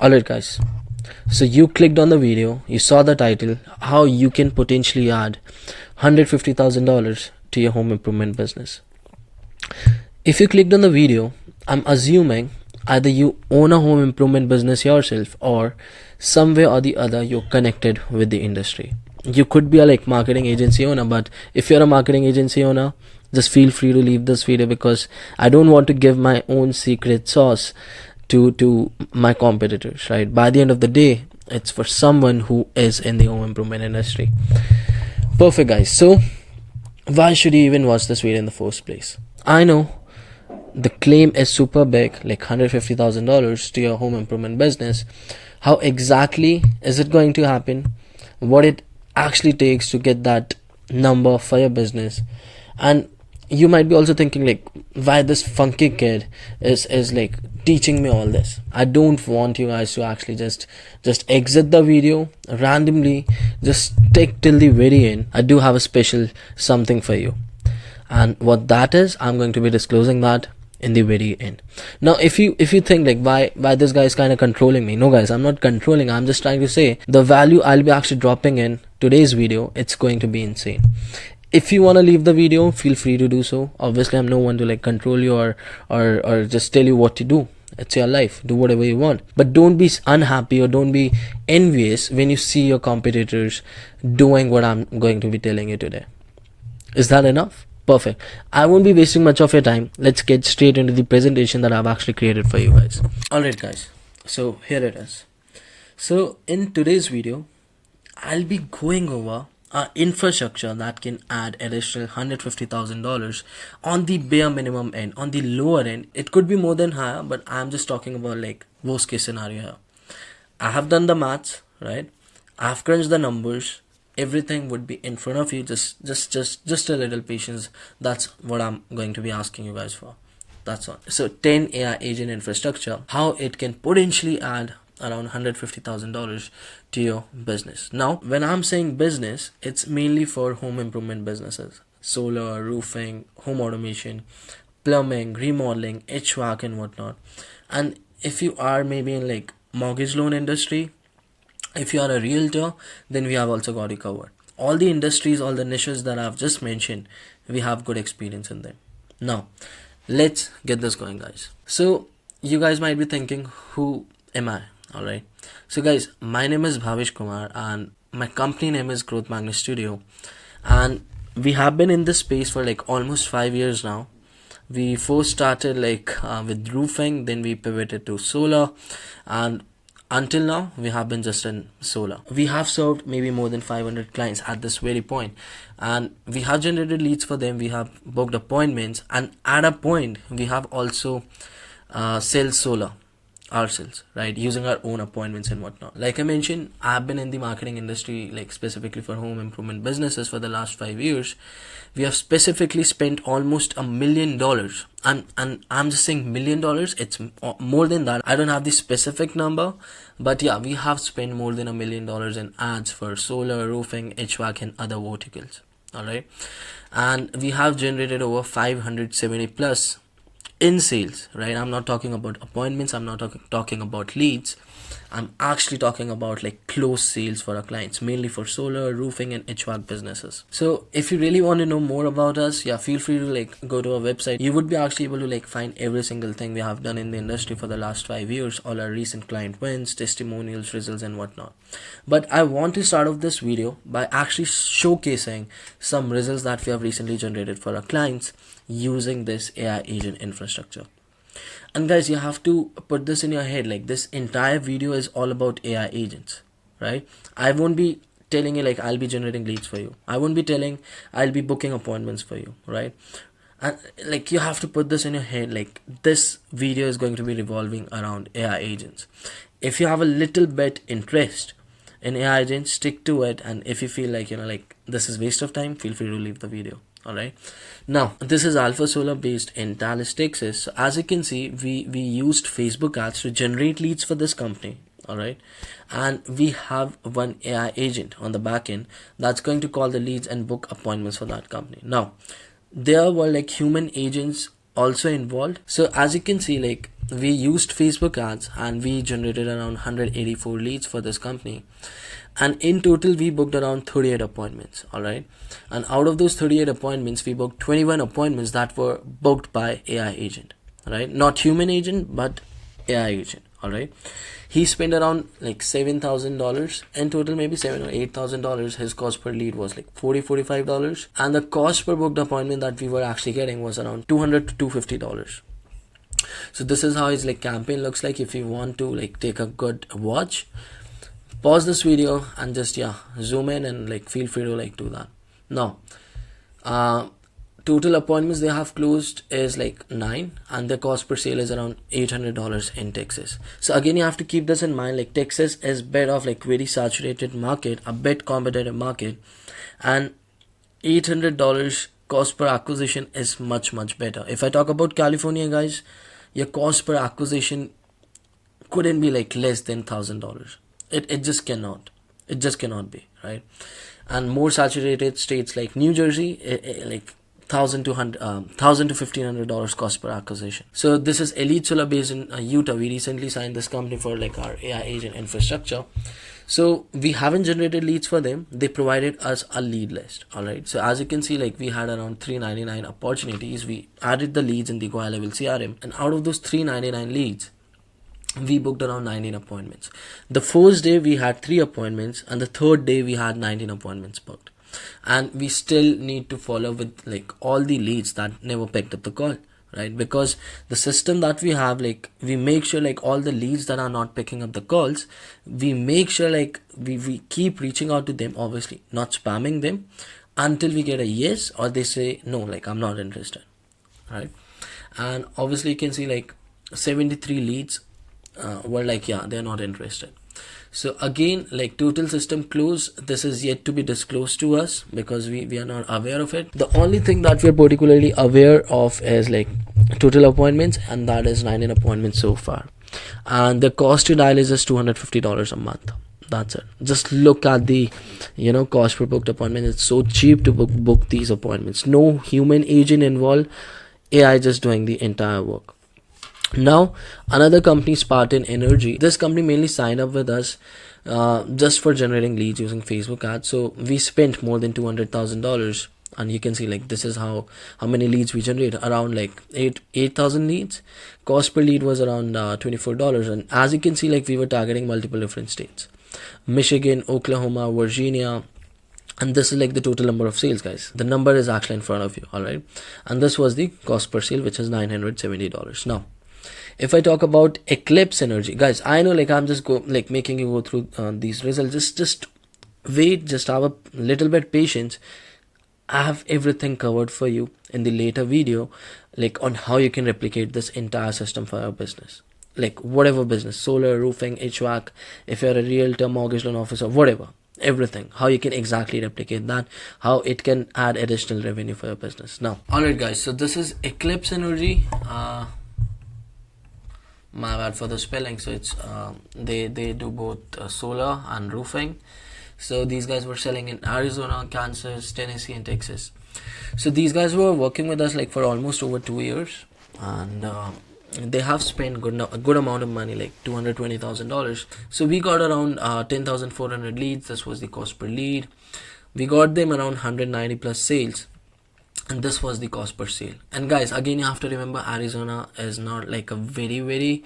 Alright guys, so you clicked on the video, you saw the title, how you can potentially add $150,000 to your home improvement business. If you clicked on the video, I'm assuming either you own a home improvement business yourself or some way or the other you're connected with the industry. You could be a marketing agency owner, but if you're a marketing agency owner, just feel free to leave this video because I don't want to give my own secret sauce to my competitors, right? By the end of the day, it's for someone who is in the home improvement industry. Perfect guys, so why should you even watch this video in the first place? I know the claim is super big, like $150,000 to your home improvement business. How exactly is it going to happen? What it actually takes to get that number for your business? And you might be also thinking why this funky kid is teaching me all this. I don't want you guys to actually just exit the video randomly. Just stick till the very end. I do have a special something for you, and what that is, I'm going to be disclosing that in the very end. Now if you think why this guy is kind of controlling me, no guys, I'm not controlling. I'm just trying to say the value I'll be actually dropping in today's video, it's going to be insane. If you want to leave the video, feel free to do so. Obviously I'm no one to control you or just tell you what to do. It's your life, do whatever you want, but don't be unhappy or don't be envious when you see your competitors doing what I'm going to be telling you today. Is that enough? Perfect. I won't be wasting much of your time. Let's get straight into the presentation that I've actually created for you guys. Alright guys, so here it is. So in today's video, I'll be going over infrastructure that can add additional $150,000 on the bare minimum end. On the lower end, it could be more than higher, but I'm just talking about worst case scenario here. I have done the maths, right? I've crunched the numbers. Everything would be in front of you. Just a little patience. That's what I'm going to be asking you guys for. That's all. So 10 AI agent infrastructure, how it can potentially add around $150,000 to your business. Now when I'm saying business, it's mainly for home improvement businesses: solar, roofing, home automation, plumbing, remodeling, HVAC and whatnot. And if you are maybe in mortgage loan industry, if you are a realtor, then we have also got it covered. All the industries, all the niches that I've just mentioned, we have good experience in them. Now let's get this going guys. So you guys might be thinking, who am I? Alright, so guys, my name is Bhavish Kumar and my company name is Growth Magnet Studio, and we have been in this space for almost 5 years now. We first started with roofing, then we pivoted to solar, and until now we have been just in solar. We have served maybe more than 500 clients at this very point, and we have generated leads for them. We have booked appointments, and at a point we have also sell solar ourselves, right, using our own appointments and whatnot. Like I mentioned, I've been in the marketing industry specifically for home improvement businesses for the last 5 years. We have specifically spent almost $1 million, and I'm just saying $1 million. It's more than that. I don't have the specific number, but yeah, we have spent more than $1 million in ads for solar, roofing, HVAC and other verticals. All right, and we have generated over 570 plus in sales, right? I'm not talking about appointments, I'm not talking about leads. I'm actually talking about close sales for our clients, mainly for solar, roofing and HVAC businesses. So if you really want to know more about us, yeah, feel free to go to our website. You would be actually able to find every single thing we have done in the industry for the last 5 years, all our recent client wins, testimonials, results and whatnot. But I want to start off this video by actually showcasing some results that we have recently generated for our clients using this AI agent infrastructure. And guys, you have to put this in your head, this entire video is all about AI agents, right? I won't be telling you I'll be generating leads for you. I won't be telling I'll be booking appointments for you, right? And you have to put this in your head, this video is going to be revolving around AI agents. If you have a little bit interest in AI agents, stick to it, and if you feel this is waste of time, feel free to leave the video. Alright, now this is Alpha Solar based in Dallas, Texas. So as you can see, we used Facebook ads to generate leads for this company. Alright, and we have one AI agent on the back end that's going to call the leads and book appointments for that company. Now there were human agents also involved. So as you can see, like we used Facebook ads and we generated around 184 leads for this company, and in total we booked around 38 appointments. All right, and out of those 38 appointments, we booked 21 appointments that were booked by AI agent. Right, not human agent but AI agent. All right, he spent around like $7,000 in total, maybe $7,000 or $8,000. His cost per lead was like $45, and the cost per booked appointment that we were actually getting was around $200 to $250. So this is how his like campaign looks like. If you want to like take a good watch, pause this video and just zoom in and like feel free to like do that. Now total appointments they have closed is like 9, and the cost per sale is around $800 in Texas. So again, you have to keep this in mind, like Texas is bit of like very saturated market, a bit competitive market, and $800 cost per acquisition is much better. If I talk about California, guys, your cost per acquisition couldn't be like less than $1,000. It just cannot be, right? And more saturated states like New Jersey, like $1,000 to $1,500 cost per acquisition. So this is Elite Solar based in Utah. We recently signed this company for like our AI agent infrastructure. So we haven't generated leads for them. They provided us a lead list. All right. So as you can see, like we had around 399 opportunities. We added the leads in the Go High Level CRM, and out of those 399 leads, we booked around 19 appointments. The first day we had 3 appointments, and the third day we had 19 appointments booked. And we still need to follow with like all the leads that never picked up the call, right? Because the system that we have, like we make sure like all the leads that are not picking up the calls, we make sure like we keep reaching out to them, obviously not spamming them, until we get a yes or they say no, like I'm not interested, right? And obviously you can see like 73 leads were like they're not interested. So again, like total system close, this is yet to be disclosed to us because we are not aware of it. The only thing that we're particularly aware of is like total appointments, and that is 19 appointments so far. And the cost to dial is just $250 a month. That's it. Just look at the cost per booked appointment. It's so cheap to book these appointments. No human agent involved, AI just doing the entire work. Now another company, Spartan Energy, this company mainly signed up with us just for generating leads using Facebook ads. So we spent more than $200,000, and you can see like this is how many leads we generated, around like 8,000 leads. Cost per lead was around $24, and as you can see, like we were targeting multiple different states: Michigan, Oklahoma, Virginia. And this is like the total number of sales, guys. The number is actually in front of you. All right, and this was the cost per sale, which is $970. Now if I talk about Eclipse Energy, guys, I know like I'm just making you go through these results. Just wait, just have a little bit patience. I have everything covered for you in the later video, like on how you can replicate this entire system for your business, like whatever business, solar, roofing, HVAC, if you're a realtor, mortgage loan officer, whatever, everything, how you can exactly replicate that, how it can add additional revenue for your business. Now, all right, guys, so this is Eclipse Energy. My bad for the spelling. So it's they do both solar and roofing. So these guys were selling in Arizona, Kansas, Tennessee, and Texas. So these guys were working with us like for almost over 2 years, and they have spent a good amount of money, like $220,000. So we got around 10,400 leads. This was the cost per lead. We got them around 190 plus sales, and this was the cost per sale. And guys, again, you have to remember, Arizona is not like a very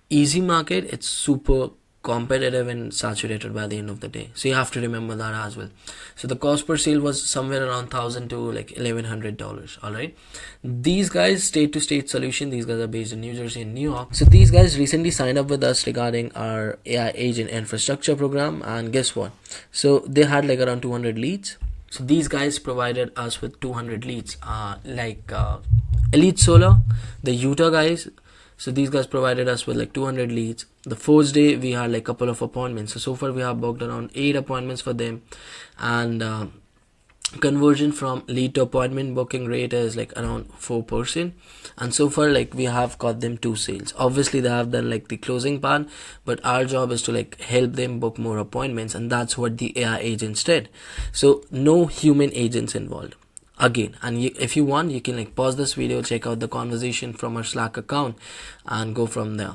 easy market. It's super competitive and saturated by the end of the day, so you have to remember that as well. So the cost per sale was somewhere around $1,000 to like $1,100. All right, these guys, state to state solution, these guys are based in New Jersey and New York. So these guys recently signed up with us regarding our AI agent infrastructure program, and guess what? So they had like around 200 leads. So these guys provided us with 200 leads, like Elite Solar, the Utah guys. So these guys provided us with like 200 leads. The first day we had like a couple of appointments. So far we have booked around 8 appointments for them, and conversion from lead to appointment booking rate is like around 4%. And so far like we have got them 2 sales. Obviously they have done like the closing part, but our job is to like help them book more appointments, and that's what the AI agents did. So no human agents involved. again. And if you want, you can like pause this video, check out the conversation from our Slack account, and go from there.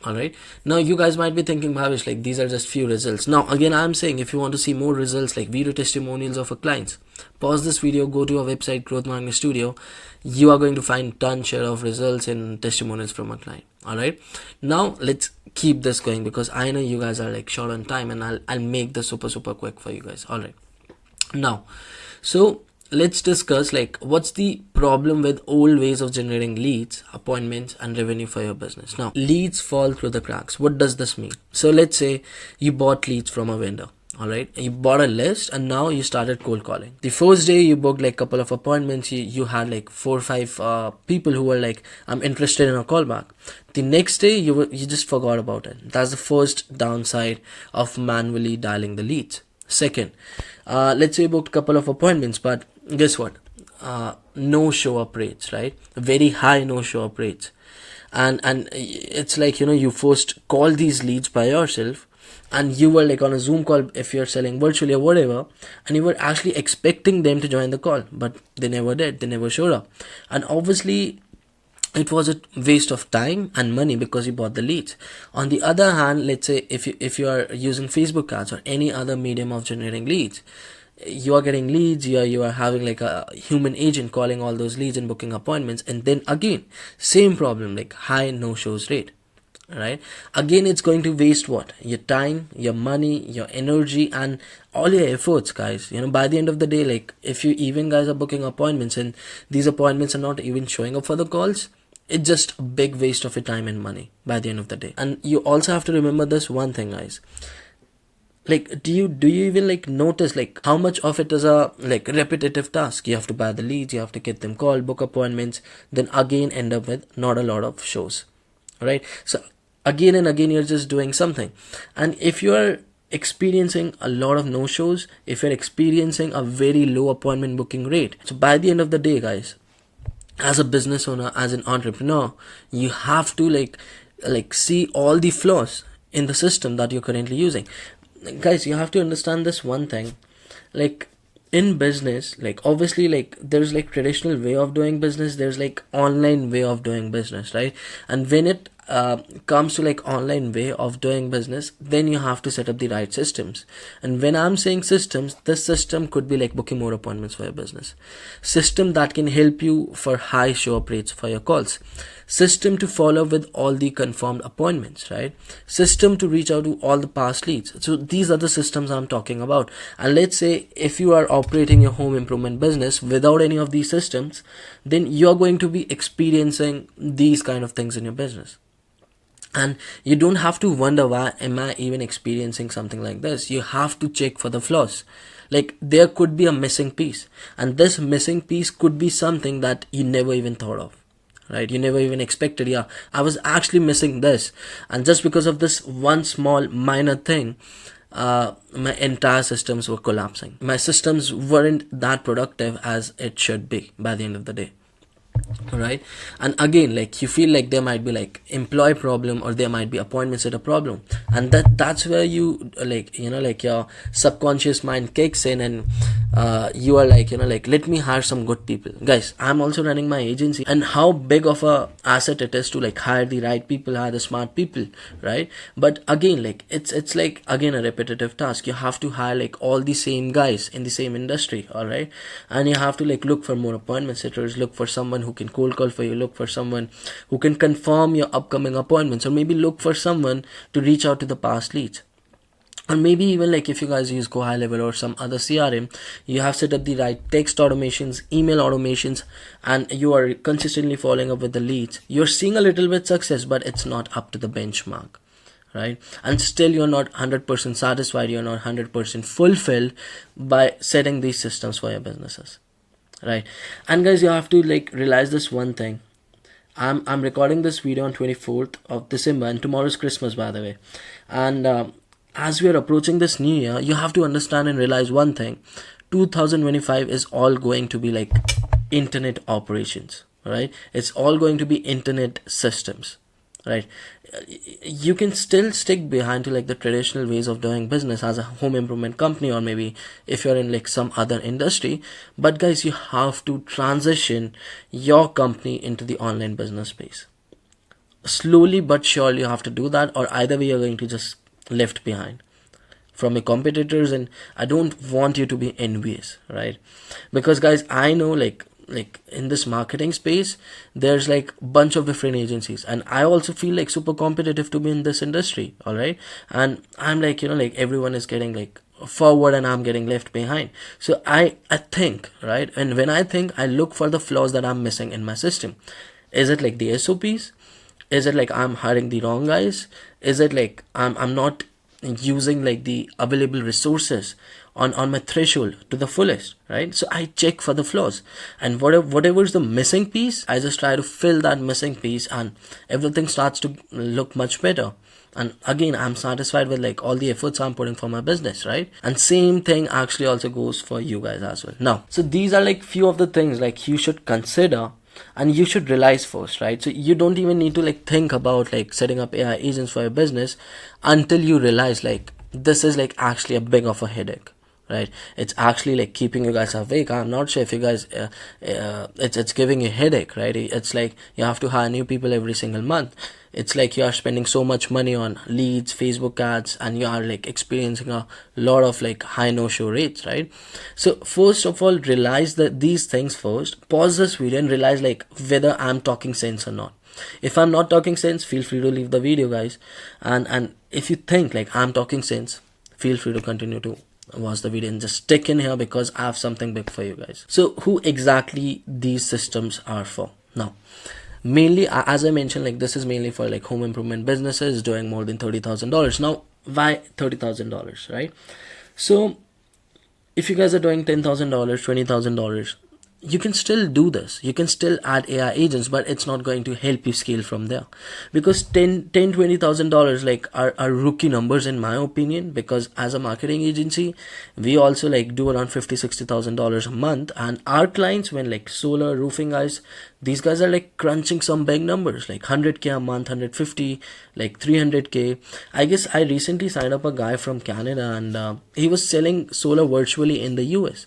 All right, now you guys might be thinking, Bhavish, like these are just few results. Now again, I'm saying if you want to see more results, like video testimonials of our clients, pause this video, go to our website Growth Marketing Studio. You are going to find ton share of results and testimonials from our client. All right, now let's keep this going, because I know you guys are like short on time, and I'll make this super quick for you guys. All right, now so let's discuss like what's the problem with old ways of generating leads, appointments, and revenue for your business. Now, leads fall through the cracks. What does this mean? So let's say you bought leads from a vendor. All right, you bought a list and now you started cold calling. The first day you booked like a couple of appointments. You had like 4 or 5 people who were like, I'm interested in a callback. The next day you just forgot about it. That's the first downside of manually dialing the leads. Second, let's say you booked a couple of appointments, but guess what? No show up rates, right? Very high no show up rates. And it's like, you first call these leads by yourself, and you were like on a Zoom call if you're selling virtually or whatever, and you were actually expecting them to join the call, but they never did. They never showed up. And obviously it was a waste of time and money because you bought the leads. On the other hand, let's say if you are using Facebook ads or any other medium of generating leads, you are getting leads, you are having like a human agent calling all those leads and booking appointments, and then again same problem, like high no shows rate, right? Again, it's going to waste what? Your time, your money, your energy, and all your efforts, guys. By the end of the day, like if you even guys are booking appointments and these appointments are not even showing up for the calls, it's just a big waste of your time and money by the end of the day. And you also have to remember this one thing, guys. Like, do you even like notice like how much of it is a like repetitive task? You have to buy the leads, you have to get them called, book appointments, then again end up with not a lot of shows, right? So again and again you're just doing something. And if you are experiencing a lot of no shows, if you're experiencing a very low appointment booking rate, so by the end of the day, guys, as a business owner, as an entrepreneur, you have to like see all the flaws in the system that you're currently using. Guys, you have to understand this one thing. Like in business, like obviously like there's like traditional way of doing business, there's like online way of doing business, right? And when it comes to like online way of doing business, then you have to set up the right systems. And when I'm saying systems, this system could be like booking more appointments for your business, system that can help you for high show up rates for your calls, system to follow with all the confirmed appointments, right? System to reach out to all the past leads. So these are the systems I'm talking about. And let's say if you are operating your home improvement business without any of these systems, then you're going to be experiencing these kind of things in your business. And you don't have to wonder, why am I even experiencing something like this? You have to check for the flaws. Like there could be a missing piece, and this missing piece could be something that you never even thought of, right? You never even expected, yeah, I was actually missing this, and just because of this one small minor thing, my entire systems were collapsing. My systems weren't that productive as it should be by the end of the day, right? And again, like you feel like there might be like employee problem, or there might be appointment set a problem, and that's where you like like your subconscious mind kicks in, and you are like like, let me hire some good people. Guys, I'm also running my agency, and how big of a asset it is to like hire the right people, hire the smart people, right? But again, like it's like again a repetitive task. You have to hire like all the same guys in the same industry, all right? And you have to like look for more appointment setters, look for someone who can cold call for you, look for someone who can confirm your upcoming appointments, or maybe look for someone to reach out to the past leads. Or maybe even like if you guys use Go High Level or some other CRM, you have set up the right text automations, email automations, and you are consistently following up with the leads. You're seeing a little bit success, but it's not up to the benchmark, right? And still you're not 100% satisfied, you're not 100% fulfilled by setting these systems for your businesses, right? And guys, you have to like realize this one thing. I'm recording this video on 24th of December, and tomorrow is Christmas, by the way. And as we are approaching this new year, you have to understand and realize one thing. 2025 is all going to be like internet operations, right? It's all going to be internet systems, right? You can still stick behind to like the traditional ways of doing business as a home improvement company, or maybe if you're in like some other industry, but guys, you have to transition your company into the online business space. Slowly but surely you have to do that, or either way you're going to just left behind from your competitors. And I don't want you to be envious, right? Because guys, I know like in this marketing space there's like a bunch of different agencies, and I also feel like super competitive to be in this industry, all right? And I'm like, like everyone is getting like forward and I'm getting left behind. So I think, right, and when I think, I look for the flaws that I'm missing in my system. Is it like the SOPs? Is it like I'm hiring the wrong guys? Is it like I'm not using like the available resources on my threshold to the fullest, right? So I check for the flaws, and whatever is the missing piece, I just try to fill that missing piece, and everything starts to look much better. And again, I'm satisfied with like all the efforts I'm putting for my business, right? And same thing actually also goes for you guys as well. Now, so these are like few of the things like you should consider and you should realize first, right? So you don't even need to like think about like setting up AI agents for your business until you realize like this is like actually a big of a headache, right? It's actually like keeping you guys awake. I'm not sure if you guys it's giving you headache, right? It's like you have to hire new people every single month. It's like you are spending so much money on leads, Facebook ads, and you are like experiencing a lot of like high no-show rates, right? So first of all, realize that these things first. Pause this video and realize like whether I'm talking sense or not. If I'm not talking sense, feel free to leave the video, guys. And if you think like I'm talking sense, feel free to continue to watch the video and just stick in here, because I have something big for you guys. So who exactly these systems are for? Now, mainly, as I mentioned, like this is mainly for like home improvement businesses doing more than $30,000. Now, why $30,000, right? So if you guys are doing $10,000, $20,000, you can still do this. You can still add AI agents, but it's not going to help you scale from there, because $20,000 like are rookie numbers in my opinion, because as a marketing agency, we also like do around $50,000-$60,000 a month, and our clients, when like solar roofing guys, these guys are like crunching some big numbers like 100K a month, 150, like 300K. I guess I recently signed up a guy from Canada, and he was selling solar virtually in the US,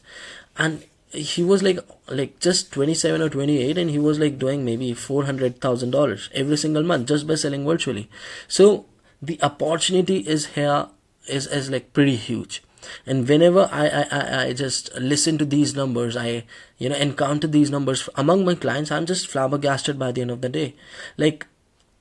and he was like just 27 or 28, and he was like doing maybe $400,000 every single month just by selling virtually. So the opportunity is here is like pretty huge. And whenever I just listen to these numbers, I encounter these numbers among my clients, I'm just flabbergasted by the end of the day. Like,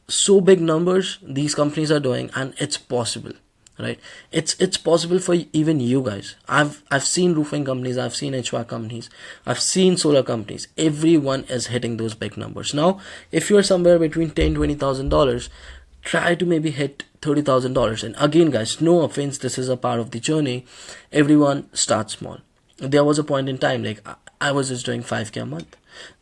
so big numbers these companies are doing, and it's possible, right? It's possible for even you guys. I've seen roofing companies, I've seen HVAC companies, I've seen solar companies. Everyone is hitting those big numbers. Now, if you're somewhere between $10,000-$20,000, try to maybe hit $30,000. And again, guys, no offense, this is a part of the journey. Everyone starts small. There was a point in time like I was just doing 5K a month,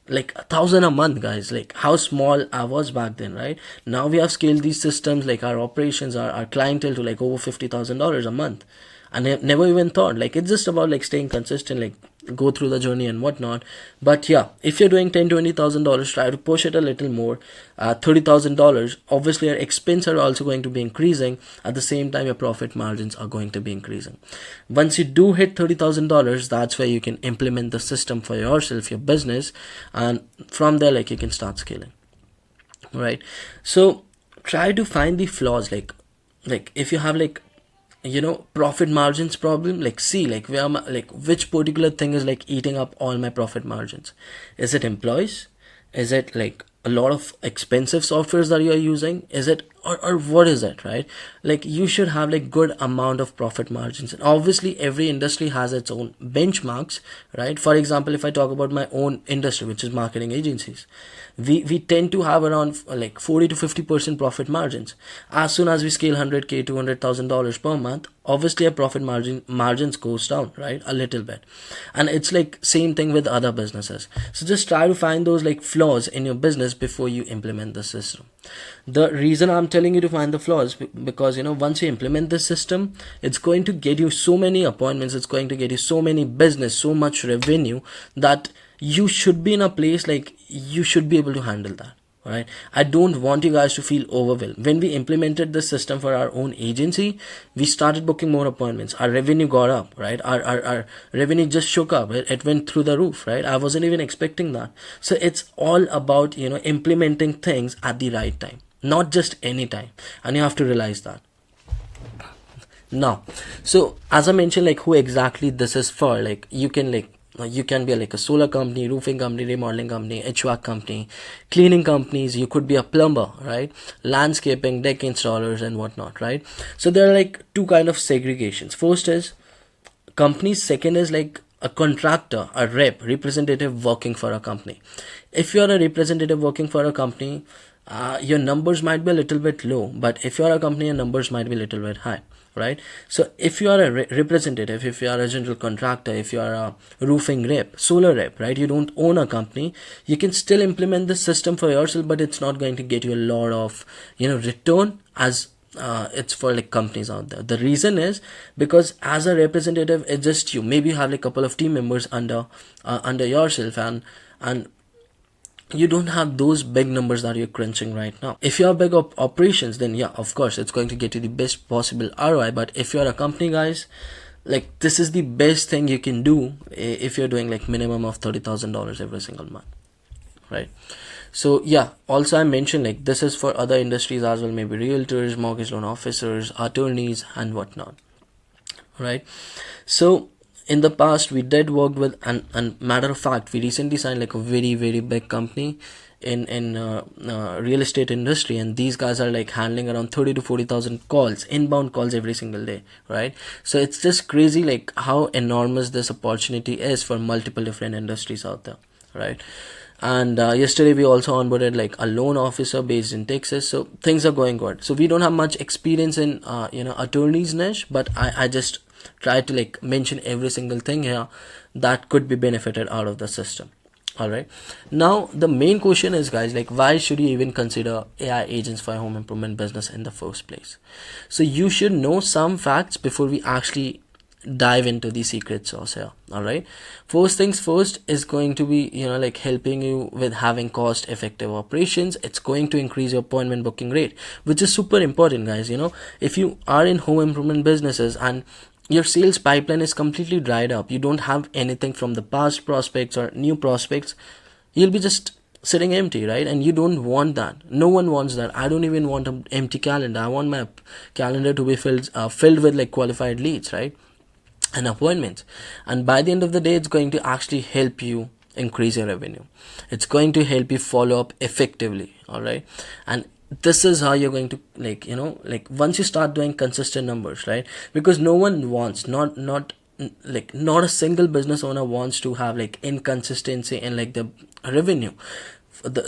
like 1,000 a month, guys. Like how small I was back then, right? Now we have scaled these systems, like our operations, our clientele, to like over $50,000 a month. And I never even thought, like, it's just about like staying consistent, like go through the journey and whatnot. But yeah, if you're doing $10,000-$20,000, try to push it a little more. $30,000, obviously your expenses are also going to be increasing. At the same time, your profit margins are going to be increasing. Once you do hit $30,000, that's where you can implement the system for yourself, your business, and from there, like, you can start scaling, right? So try to find the flaws, like if you have like profit margins problem, like see like where like which particular thing is like eating up all my profit margins. Is it employees? Is it like a lot of expensive softwares that you are using? Is it or what is it, right? Like you should have like good amount of profit margins. And obviously every industry has its own benchmarks, right? For example, if I talk about my own industry, which is marketing agencies, we tend to have around like 40 to 50% profit margins. As soon as we scale 100K, $200,000 per month, obviously our profit margins goes down, right, a little bit. And it's like same thing with other businesses. So just try to find those like flaws in your business before you implement the system. The reason I'm telling you to find the flaws, because once you implement this system, it's going to get you so many appointments, it's going to get you so many business, so much revenue, that you should be in a place like you should be able to handle that, right? I don't want you guys to feel overwhelmed. When we implemented this system for our own agency, we started booking more appointments. Our revenue got up, right? Our revenue just shook up. It went through the roof, right? I wasn't even expecting that. So it's all about, implementing things at the right time, not just any time. And you have to realize that. Now, so as I mentioned, like who exactly this is for, like you can be like a solar company, roofing company, remodeling company, HVAC company, cleaning companies. You could be a plumber, right? Landscaping, deck installers and whatnot, right? So there are like two kind of segregations. First is companies. Second is like a contractor, a representative working for a company. If you're a representative working for a company, your numbers might be a little bit low, but if you're a company, your numbers might be a little bit high, right? So if you are a representative, if you are a general contractor, if you are a roofing rep, solar rep, right, you don't own a company, you can still implement the system for yourself, but it's not going to get you a lot of return as it's for like companies out there. The reason is because as a representative, it's just you. Maybe you have like a couple of team members under yourself, and you don't have those big numbers that you're crunching right now. If you have big operations, then yeah, of course it's going to get you the best possible ROI. But if you're a company, guys, like this is the best thing you can do if you're doing like minimum of $30,000 every single month, right? So yeah, also I mentioned like this is for other industries as well, maybe realtors, mortgage loan officers, attorneys and whatnot, right? So in the past we did work with, and matter of fact we recently signed like a very very big company in real estate industry, and these guys are like handling around 30 to 40,000 calls, inbound calls every single day, right? So it's just crazy like how enormous this opportunity is for multiple different industries out there, right? And yesterday we also onboarded like a loan officer based in Texas, so things are going good. So we don't have much experience in attorneys niche, but I just try to like mention every single thing here that could be benefited out of the system. All right, now the main question is, guys, like why should you even consider AI agents for a home improvement business in the first place? So you should know some facts before we actually dive into the secret sauce here. All right, first things first is going to be like helping you with having cost effective operations. It's going to increase your appointment booking rate, which is super important, guys. If you are in home improvement businesses and your sales pipeline is completely dried up, you don't have anything from the past prospects or new prospects, you'll be just sitting empty, right? And you don't want that. No one wants that. I don't even want an empty calendar. I want my calendar to be filled with like qualified leads, right, and appointments. And by the end of the day, it's going to actually help you increase your revenue. It's going to help you follow up effectively. All right, and this is how you're going to like once you start doing consistent numbers, right? Because no one wants, not a single business owner wants to have like inconsistency in like the revenue.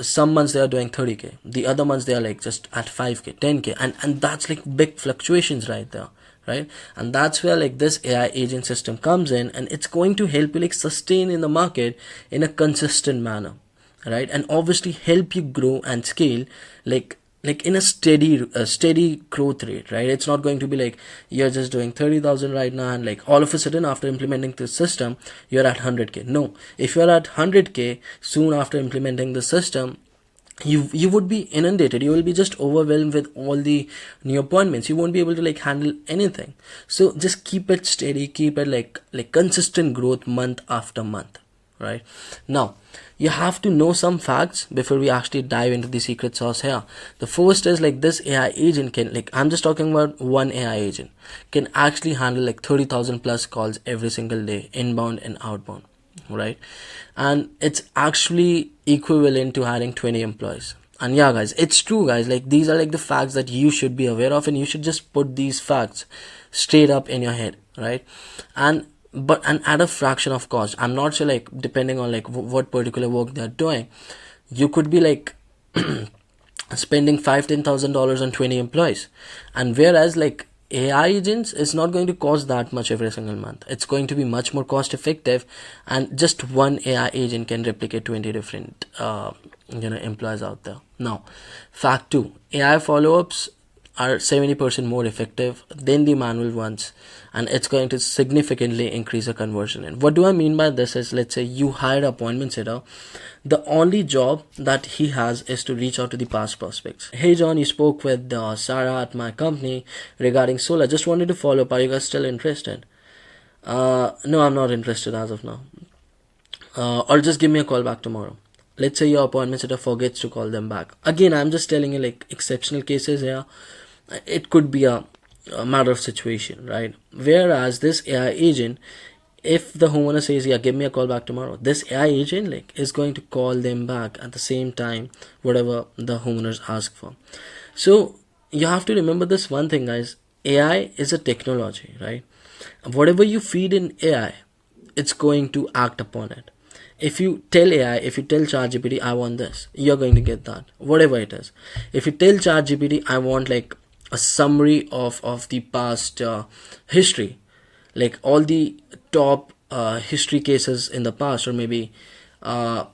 Some months they are doing 30k, the other months they are like just at 5k, 10k, and that's like big fluctuations right there, right? And that's where like this AI agent system comes in, and it's going to help you like sustain in the market in a consistent manner, right? And obviously help you grow and scale like in a steady growth rate, right? It's not going to be like you're just doing 30,000 right now and like all of a sudden after implementing this system you're at 100k. No, if you're at 100k soon after implementing the system, you would be inundated. You will be just overwhelmed with all the new appointments. You won't be able to like handle anything. So just keep it steady, keep it like consistent growth month after month, right? Now you have to know some facts before we actually dive into the secret sauce here. The first is like this AI agent can, like I'm just talking about one AI agent, can actually handle like 30,000 plus calls every single day, inbound and outbound, right? And it's actually equivalent to hiring 20 employees. And yeah, guys, it's true, guys. Like these are like the facts that you should be aware of, and you should just put these facts straight up in your head, right? And at a fraction of cost. I'm not sure, like depending on like what particular work they're doing, you could be like spending $5,000-10,000 on 20 employees, and whereas like AI agents is not going to cost that much every single month. It's going to be much more cost effective, and just one AI agent can replicate 20 different employees out there. Now, fact 2, AI follow-ups are 70% more effective than the manual ones, and it's going to significantly increase the conversion. And what do I mean by this is, let's say you hire an appointment setter. The only job that he has is to reach out to the past prospects. Hey John, you spoke with Sarah at my company regarding solar. Just wanted to follow up. Are you guys still interested? No, I'm not interested as of now. Or just give me a call back tomorrow. Let's say your appointment setter forgets to call them back. Again, I'm just telling you like exceptional cases here. It could be a matter of situation, right? Whereas this AI agent, if the homeowner says, yeah, give me a call back tomorrow, this AI agent like is going to call them back at the same time, whatever the homeowners ask for. So you have to remember this one thing, guys. AI is a technology, right? Whatever you feed in AI, it's going to act upon it. If you tell AI, if you tell ChatGPT, I want this, you're going to get that, whatever it is. If you tell ChatGPT, I want like a summary of the past history, like all the top history cases in the past, or maybe and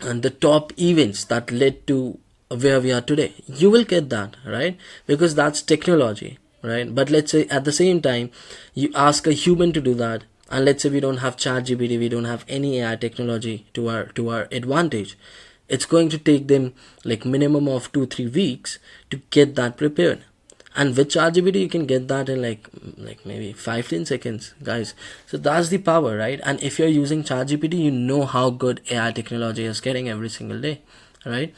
the top events that led to where we are today, you will get that, right? Because that's technology, right? But let's say at the same time you ask a human to do that, and let's say we don't have ChatGPT, we don't have any AI technology to our advantage, it's going to take them like minimum of 2-3 weeks to get that prepared. And with ChatGPT you can get that in like maybe 5-10 seconds, guys. So that's the power, right? And if you're using ChatGPT, you know how good AI technology is getting every single day, right?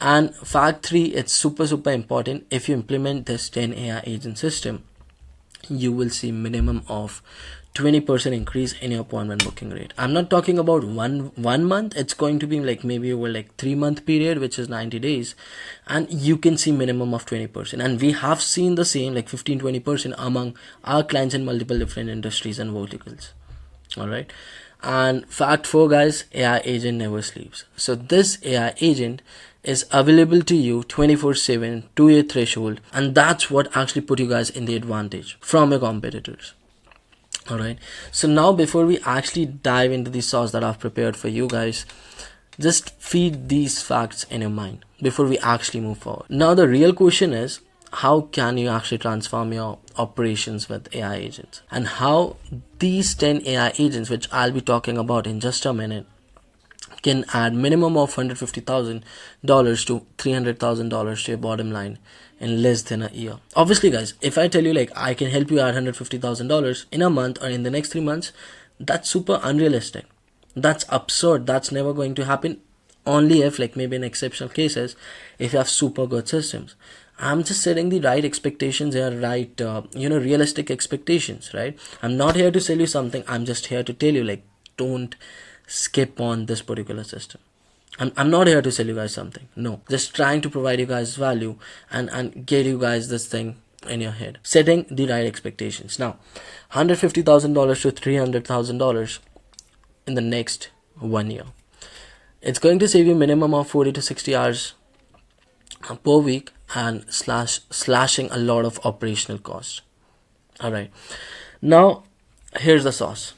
And fact 3, it's super important. If you implement this 10 AI agent system, you will see minimum of 20% increase in your appointment booking rate. I'm not talking about one month. It's going to be like maybe over like 3-month period, which is 90 days, and you can see minimum of 20%. And we have seen the same like 15-20% among our clients in multiple different industries and verticals. All right. And fact 4, guys, AI agent never sleeps. So this AI agent is available to you 24/7 to your threshold, and that's what actually put you guys in the advantage from your competitors. All right. So now before we actually dive into the sauce that I've prepared for you guys, just feed these facts in your mind before we actually move forward. Now the real question is, how can you actually transform your operations with AI agents, and how these 10 AI agents, which I'll be talking about in just a minute, can add minimum of $150,000 to $300,000 to your bottom line in less than a year. Obviously, guys, if I tell you like I can help you add $150,000 in a month or in the next 3 months, that's super unrealistic. That's absurd. That's never going to happen. Only if like maybe in exceptional cases, if you have super good systems. I'm just setting the right expectations here, right? Realistic expectations, right? I'm not here to sell you something. I'm just here to tell you like, don't skip on this particular system. I'm not here to sell you guys something. No, just trying to provide you guys value and get you guys this thing in your head. Setting the right expectations. Now, $150,000 to $300,000 in the next 1 year. It's going to save you minimum of 40 to 60 hours per week and slashing a lot of operational costs. All right. Now, here's the sauce.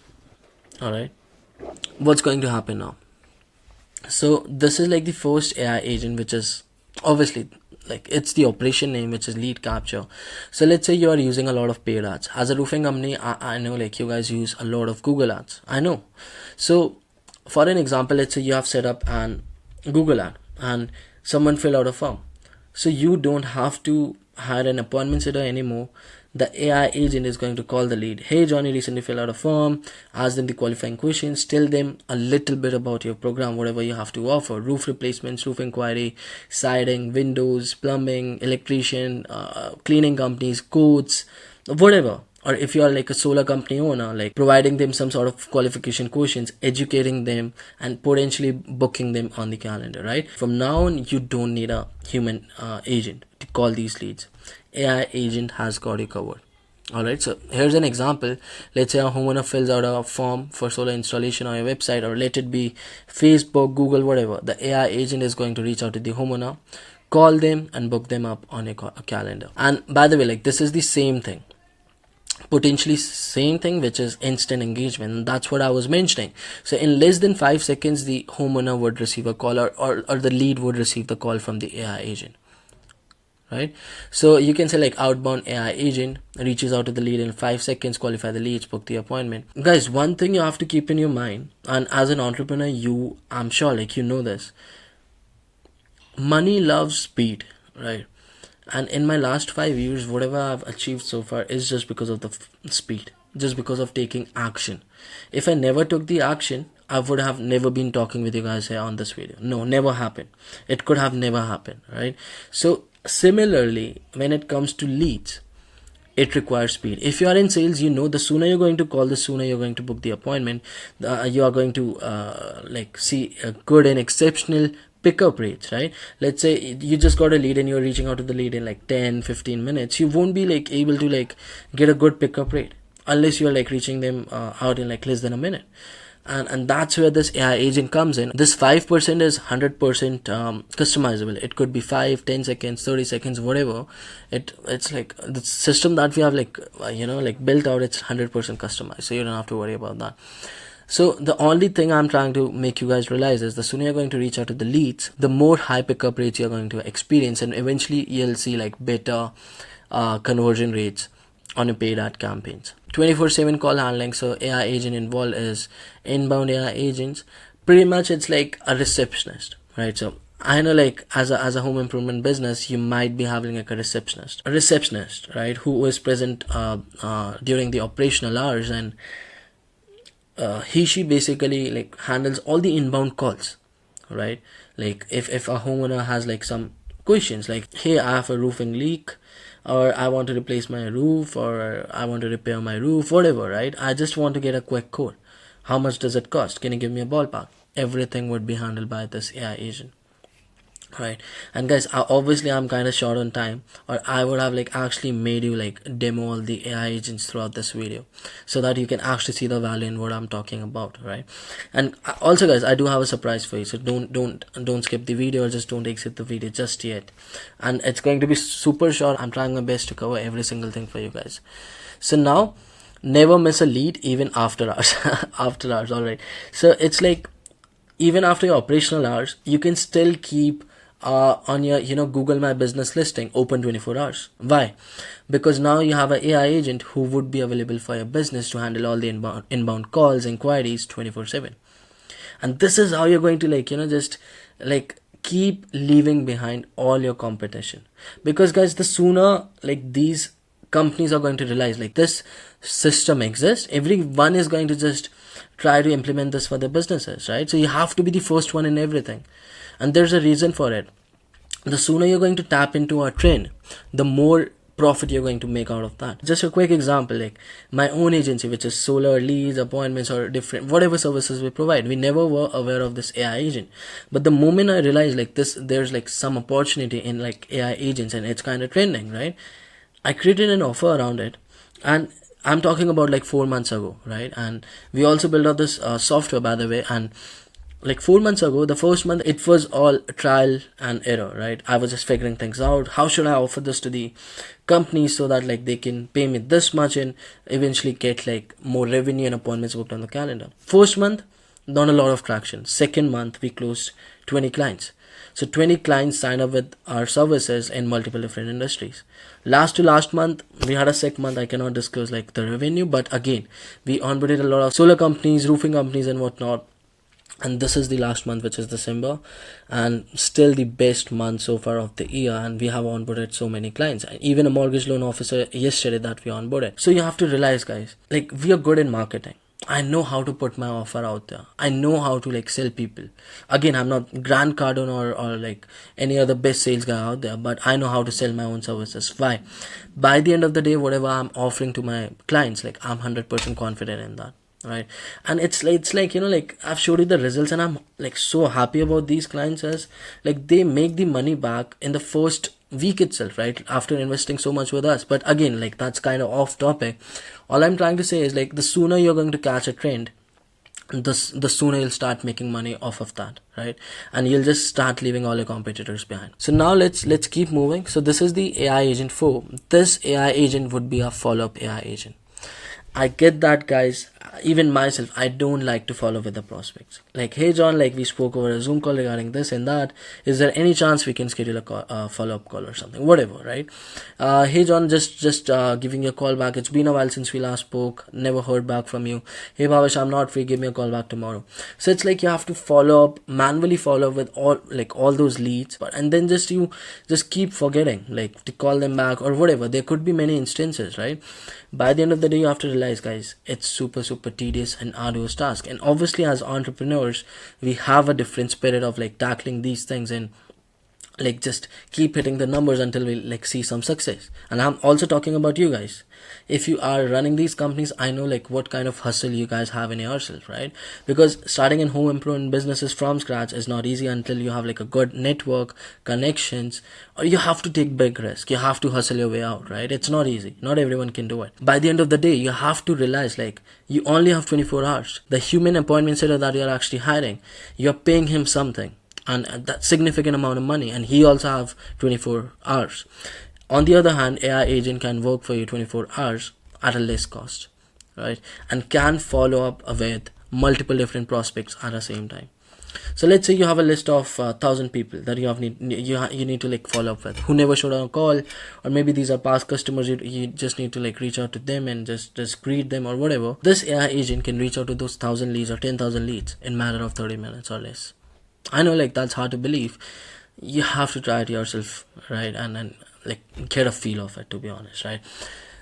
All right. What's going to happen now? So this is like the first AI agent, which is obviously like it's the operation name, which is lead capture. So let's say you are using a lot of paid ads. As a roofing company, I know like you guys use a lot of Google ads. I know. So for an example, let's say you have set up an Google ad and someone filled out a form. So you don't have to hire an appointment setter anymore. The AI agent is going to call the lead. Hey, Johnny recently filled out a form. Ask them the qualifying questions. Tell them a little bit about your program, whatever you have to offer. Roof replacements, roof inquiry, siding, windows, plumbing, electrician, cleaning companies, codes, whatever. Or if you are like a solar company owner, like providing them some sort of qualification questions, educating them, and potentially booking them on the calendar, right? From now on, you don't need a human agent to call these leads. AI agent has got you covered. Alright, so here's an example. Let's say a homeowner fills out a form for solar installation on your website, or let it be Facebook, Google, whatever. The AI agent is going to reach out to the homeowner, call them, and book them up on a calendar. And by the way, like this is the same thing. Potentially same thing, which is instant engagement, and that's what I was mentioning. So in less than 5 seconds, the homeowner would receive a call, or the lead would receive the call from the AI agent. right? So you can say like outbound AI agent reaches out to the lead in 5 seconds, qualify the leads, book the appointment. Guys, one thing you have to keep in your mind, and as an entrepreneur, I'm sure like you know this, money loves speed, right? And in my last 5 years, whatever I've achieved so far is just because of the speed, just because of taking action. If I never took the action, I would have never been talking with you guys here on this video. No, never happened. It could have never happened, right? So similarly, when it comes to leads, it requires speed. If you are in sales, you know the sooner you're going to call, the sooner you're going to book the appointment. You are going to like see a good and exceptional pickup rates, right? Let's say you just got a lead and you're reaching out to the lead in like 10-15 minutes. You won't be like able to like get a good pickup rate unless you're like reaching them out in like less than a minute. And that's where this AI agent comes in. This 5% is 100% customizable. It could be 5, 10 seconds, 30 seconds, whatever. It's like the system that we have like like built out, it's 100% customized, so you don't have to worry about that. So the only thing I'm trying to make you guys realize is the sooner you're going to reach out to the leads, the more high pickup rates you're going to experience, and eventually you'll see like better conversion rates on your paid ad campaigns. 24/7 call handling. So AI agent involved is inbound AI agents. Pretty much it's like a receptionist, right? So I know like as a home improvement business, you might be having like a receptionist, right, who is present during the operational hours, and she basically like handles all the inbound calls, right? Like if a homeowner has like some questions like, hey, I have a roofing leak, or I want to replace my roof, or I want to repair my roof, whatever, right? I just want to get a quick quote. How much does it cost? Can you give me a ballpark? Everything would be handled by this AI agent, right? And guys, obviously I'm kind of short on time, or I would have like actually made you like demo all the AI agents throughout this video so that you can actually see the value in what I'm talking about, right? And also guys, I do have a surprise for you, so don't skip the video, or just don't exit the video just yet. And it's going to be super short. I'm trying my best to cover every single thing for you guys. So now, never miss a lead even after hours. After hours, all right? So it's like even after your operational hours, you can still keep on your Google My Business listing open 24 hours. Why? Because now you have an AI agent who would be available for your business to handle all the inbound calls, inquiries 24/7. And this is how you're going to just like keep leaving behind all your competition. Because guys, the sooner like these companies are going to realize like this system exists, everyone is going to just try to implement this for their businesses, right? So you have to be the first one in everything. And there's a reason for it. The sooner you're going to tap into a trend, the more profit you're going to make out of that. Just a quick example, like my own agency, which is solar leads, appointments, or different whatever services we provide, we never were aware of this AI agent. But the moment I realized like there's like some opportunity in like AI agents and it's kind of trending, right? I created an offer around it, and I'm talking about like 4 months ago, right? And we also built out this software, by the way. And like 4 months ago, the first month, it was all trial and error, right? I was just figuring things out. How should I offer this to the companies so that like they can pay me this much and eventually get like more revenue and appointments booked on the calendar. First month, not a lot of traction. Second month, we closed 20 clients. So 20 clients signed up with our services in multiple different industries. Last to last month, we had a sick month. I cannot disclose like the revenue, but again, we onboarded a lot of solar companies, roofing companies and whatnot. And this is the last month, which is December, and still the best month so far of the year. And we have onboarded so many clients, and even a mortgage loan officer yesterday that we onboarded. So you have to realize, guys, like we are good in marketing. I know how to put my offer out there. I know how to like sell people. Again, I'm not Grant Cardone or like any other best sales guy out there, but I know how to sell my own services. Why? By the end of the day, whatever I'm offering to my clients, like I'm 100% confident in that, right? And it's like like I've showed you the results, and I'm like so happy about these clients, as like they make the money back in the first week itself, right, after investing so much with us. But again, like that's kind of off topic. All I'm trying to say is like the sooner you're going to catch a trend, the sooner you'll start making money off of that, right? And you'll just start leaving all your competitors behind. So now let's keep moving. So this is the AI agent 4. This AI agent would be a follow-up AI agent. I get that, guys. even myself, I don't like to follow with the prospects. Like, hey John, like we spoke over a Zoom call regarding this and that. Is there any chance we can schedule a follow-up call or something? Whatever, right? Hey John, just giving you a call back. It's been a while since we last spoke. Never heard back from you. Hey Bhavesh, I'm not free. Give me a call back tomorrow. So it's like you have to manually follow up with all those leads, and then you just keep forgetting like to call them back or whatever. There could be many instances, right? By the end of the day, you have to realize, guys, it's super tedious and arduous task. And obviously, as entrepreneurs, we have a different spirit of like tackling these things and like just keep hitting the numbers until we like see some success. And I'm also talking about you guys. If you are running these companies, I know like what kind of hustle you guys have in yourself, right? Because starting in home improvement businesses from scratch is not easy until you have like a good network, connections, or you have to take big risk. You have to hustle your way out, right? It's not easy. Not everyone can do it. By the end of the day, you have to realize like you only have 24 hours. The human appointment setter that you're actually hiring, you're paying him something, and that significant amount of money, and he also have 24 hours. On the other hand, AI agent can work for you 24 hours at a less cost, right? And can follow up with multiple different prospects at the same time. So let's say you have a list of 1,000 people that you need to like follow up with, who never showed on a call, or maybe these are past customers. You just need to like reach out to them and just greet them or whatever. This AI agent can reach out to those 1,000 leads or 10,000 leads in a matter of 30 minutes or less. I know like that's hard to believe. You have to try it yourself, right? And like get a feel of it, to be honest, right?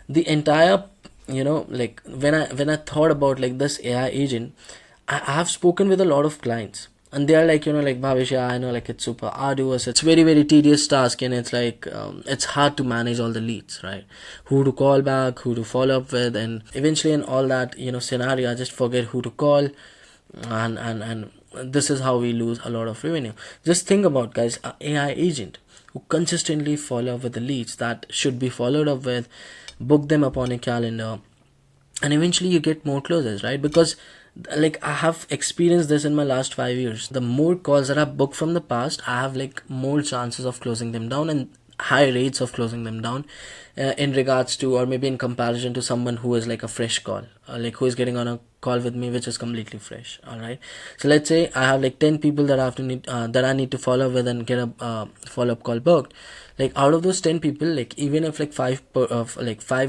The entire, like when I thought about like this AI agent, I have spoken with a lot of clients, and they are like, like Bhavesh, yeah, I know like it's super arduous, it's very tedious task, and it's like it's hard to manage all the leads, right? Who to call back, who to follow up with, and eventually in all that scenario, I just forget who to call, and this is how we lose a lot of revenue. Just think about, guys, an AI agent who consistently follow up with the leads that should be followed up with, book them upon a calendar, and eventually you get more closes, right? Because like I have experienced this in my last 5 years. The more calls that I booked from the past, I have like more chances of closing them down and high rates of closing them down in regards to, or maybe in comparison to, someone who is like a fresh call, like who is getting on a call with me which is completely fresh. All right, so let's say I have like 10 people that I need to follow with and get a follow-up call booked. Like out of those 10 people, like even if like five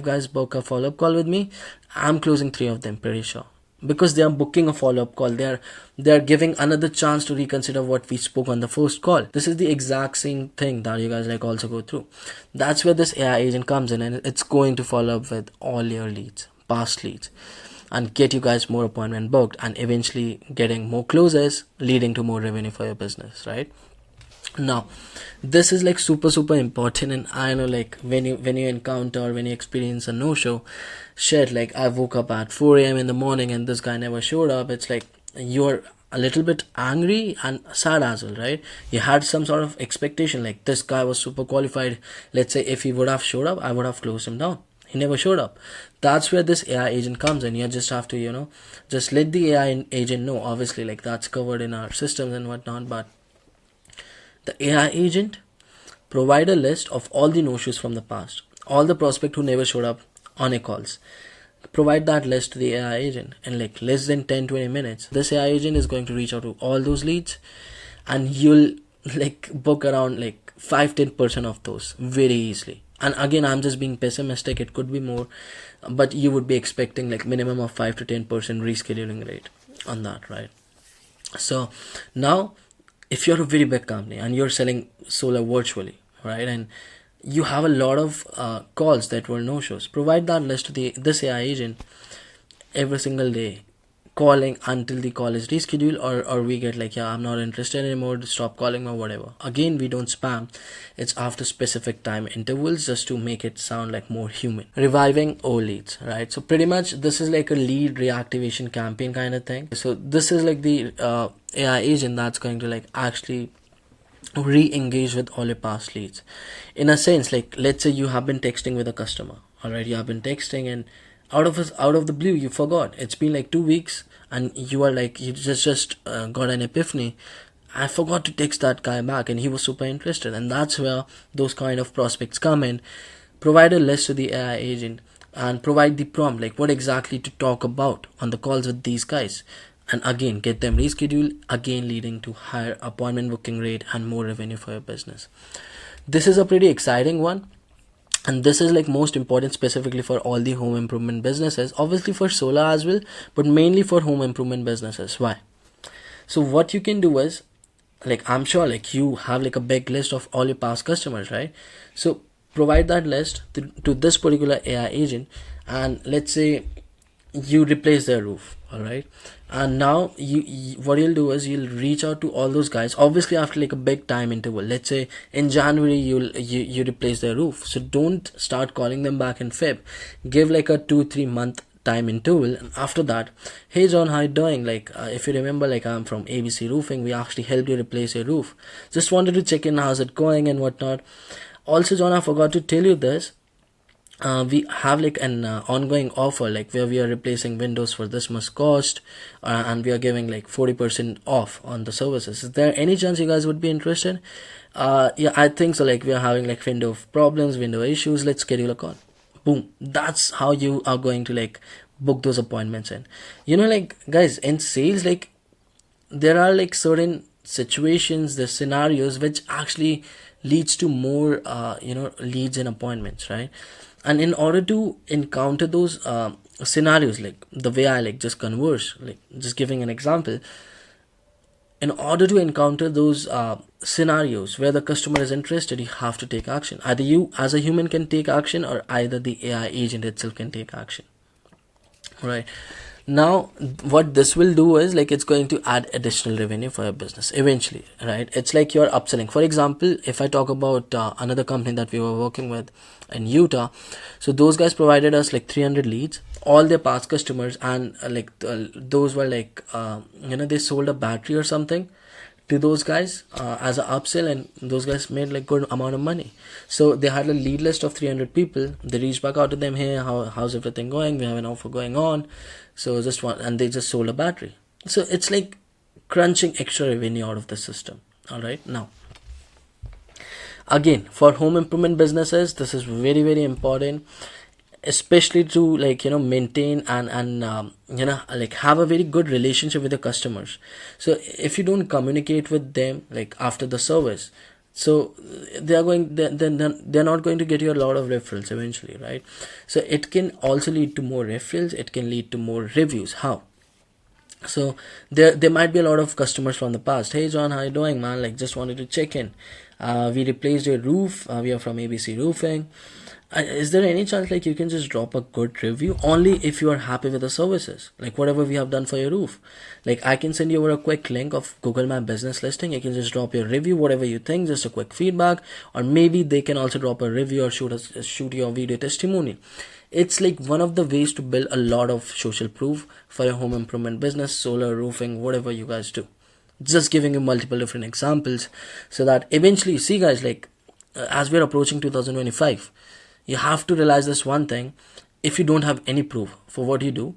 guys book a follow-up call with me, I'm closing 3 of them, pretty sure, because they are booking a follow-up call. They are giving another chance to reconsider what we spoke on the first call. This is the exact same thing that you guys like also go through. That's where this AI agent comes in, and it's going to follow up with all your leads, past leads, and get you guys more appointment booked, and eventually getting more closes, leading to more revenue for your business, right? Now this is like super important, and I know like when you encounter, when you experience a no-show, shit, like I woke up at 4 a.m. in the morning and this guy never showed up, it's like you're a little bit angry and sad as well, right? You had some sort of expectation, like this guy was super qualified. Let's say if he would have showed up, I would have closed him down. He never showed up. That's where this AI agent comes in. You just have to just let the AI agent know. Obviously like that's covered in our systems and whatnot, but the AI agent provide a list of all the no-shows from the past, all the prospect who never showed up on a calls. Provide that list to the AI agent in like less than 10-20 minutes. This AI agent is going to reach out to all those leads, and you'll like book around like 5-10% of those very easily. And again, I'm just being pessimistic, it could be more, but you would be expecting like minimum of 5-10% rescheduling rate on that, right? So now, if you're a very big company and you're selling solar virtually, right, and you have a lot of calls that were no-shows, provide that list to this AI agent every single day, calling until the call is rescheduled, or we get like, yeah, I'm not interested anymore, stop calling or whatever. Again, we don't spam. It's after specific time intervals, just to make it sound like more human. Reviving old leads, right? So pretty much this is like a lead reactivation campaign kind of thing. So this is like the AI agent that's going to like actually re-engage with all your past leads. In a sense, like let's say you have been texting with a customer, all right, you have been texting, and out of the blue you forgot. It's been like 2 weeks, and you are like, you just got an epiphany. I forgot to text that guy back, and he was super interested. And that's where those kind of prospects come in. Provide a list to the AI agent, and provide the prompt, like what exactly to talk about on the calls with these guys, and again get them rescheduled, again leading to higher appointment booking rate and more revenue for your business. This is a pretty exciting one, and this is like most important specifically for all the home improvement businesses, obviously for solar as well, but mainly for home improvement businesses. Why? So what you can do is, like, I'm sure like you have like a big list of all your past customers, right? So provide that list to this particular AI agent, and let's say you replace their roof, all right? And now you what you'll do is you'll reach out to all those guys, obviously after like a big time interval. Let's say in January you replace their roof, so don't start calling them back in Feb. Give like a 2-3 month time interval, and after that, hey John, how you doing? Like, if you remember, like, I'm from ABC Roofing, we actually helped you replace your roof. Just wanted to check in how's it going and whatnot. Also John, I forgot to tell you this, we have like an ongoing offer, like where we are replacing windows for this much cost, and we are giving like 40% off on the services. Is there any chance you guys would be interested? Yeah, I think so. Like, we are having like window problems, window issues, let's schedule a call. Boom, that's how you are going to like book those appointments in. Like, guys, in sales, like, there are like certain situations, the scenarios which actually leads to more leads and appointments, right? And in order to encounter those scenarios, like the way I like just converse, like just giving an example, in order to encounter those scenarios where the customer is interested, you have to take action. Either you as a human can take action, or either the AI agent itself can take action, right? Now what this will do is, like, it's going to add additional revenue for your business eventually, right? It's like you're upselling. For example, if I talk about another company that we were working with in Utah, so those guys provided us like 300 leads, all their past customers, and those were like they sold a battery or something to those guys as an upsell, and those guys made like good amount of money. So they had a lead list of 300 people. They reached back out to them, hey, how's everything going, we have an offer going on, so just one, and they just sold a battery. So it's like crunching extra revenue out of the system. All right, now again, for home improvement businesses, this is very, very important, especially to like maintain and like have a very good relationship with the customers. So if you don't communicate with them like after the service, so they're not going to get you a lot of referrals eventually, right? So it can also lead to more referrals, it can lead to more reviews. How? So there might be a lot of customers from the past, hey John, how you doing, man? Like, just wanted to check in, we replaced your roof, we are from ABC Roofing. Is there any chance like you can just drop a good review? Only if you are happy with the services, like whatever we have done for your roof. Like, I can send you over a quick link of Google My Business listing. You can just drop your review, whatever you think, just a quick feedback, or maybe they can also drop a review or shoot your video testimony. It's like one of the ways to build a lot of social proof for your home improvement business, solar, roofing, whatever you guys do. Just giving you multiple different examples, so that eventually, see guys, like, as we're approaching 2025, you have to realize this one thing: if you don't have any proof for what you do,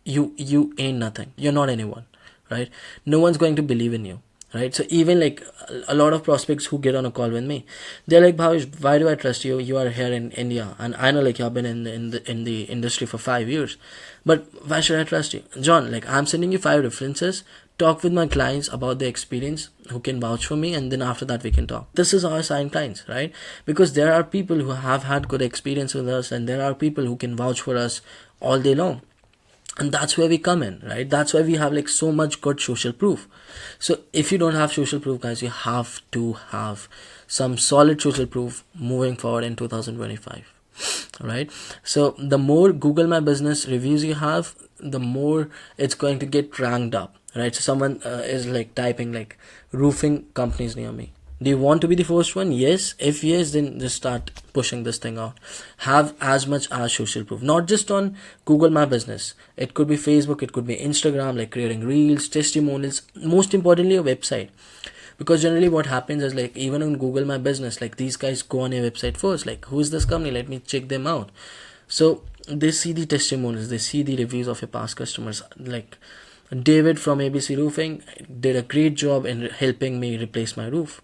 you ain't nothing, you're not anyone, right? No one's going to believe in you, right? So even like a lot of prospects who get on a call with me, they're like, Bhavish, why do I trust you? You are here in India, and I know like you've been in the industry for 5 years, but why should I trust you? John, like, I'm sending you 5 references, talk with my clients about their experience who can vouch for me, and then after that we can talk. This is how I sign clients, right? Because there are people who have had good experience with us, and there are people who can vouch for us all day long. And that's where we come in, right? That's why we have like so much good social proof. So if you don't have social proof, guys, you have to have some solid social proof moving forward in 2025. Right? So the more Google My Business reviews you have, the more it's going to get ranked up, right? So someone is like typing like roofing companies near me. Do you want to be the first one? Yes. If yes, then just start pushing this thing out. Have as much as social proof, not just on Google My Business. It could be Facebook, it could be Instagram, like creating reels, testimonials, most importantly a website. Because generally what happens is, like, even on Google My Business, like, these guys go on your website first, like, who is this company, let me check them out. So they see the testimonials, they see the reviews of your past customers. Like, David from ABC Roofing did a great job in helping me replace my roof.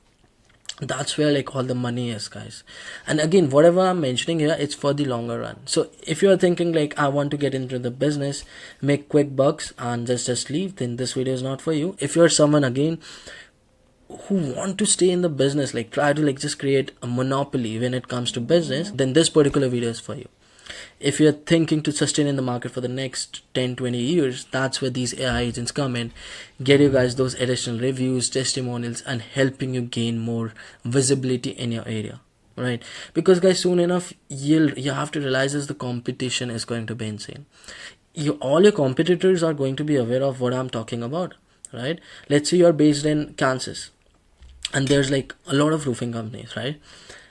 That's where like all the money is, guys. And again, whatever I'm mentioning here, it's for the longer run. So if you're thinking like, I want to get into the business, make quick bucks and just leave, then this video is not for you. If you're someone again who want to stay in the business, like try to like just create a monopoly when it comes to business, then this particular video is for you. If you're thinking to sustain in the market for the next 10-20 years, that's where these AI agents come in, get you guys those additional reviews, testimonials, and helping you gain more visibility in your area, right? Because guys, soon enough you have to realize is the competition is going to be insane. All your competitors are going to be aware of what I'm talking about, right? Let's say you're based in Kansas and there's like a lot of roofing companies, right?